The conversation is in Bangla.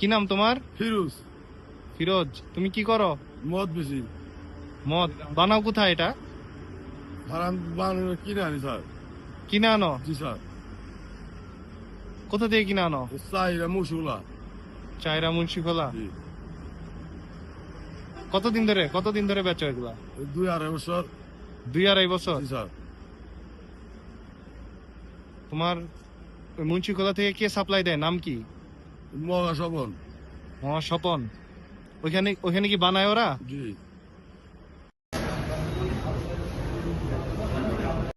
কি নাম তোমার? ফিরোজ। ফিরোজ, তুমি কি করো? মদ বেশি। মদ বানাও কোথায় এটা? হারাম বানানো কিনে আনি স্যার। কিনে আনো? জি স্যার। কোথা থেকে কিনে আনো? চাহিদা মুসুলা। চায়রা মুন্সিখোলা। জি। কতদিন ধরে বেচো এগুলা? 2-2.5 বছর। 2-2.5 বছর। জি স্যার। তোমার ওই মুন্সিখোলা থেকে কে সাপ্লাই দেয়, নাম কি? মগা সবন। স্বপন। ওইখানে কি বানায় ওরা? জি।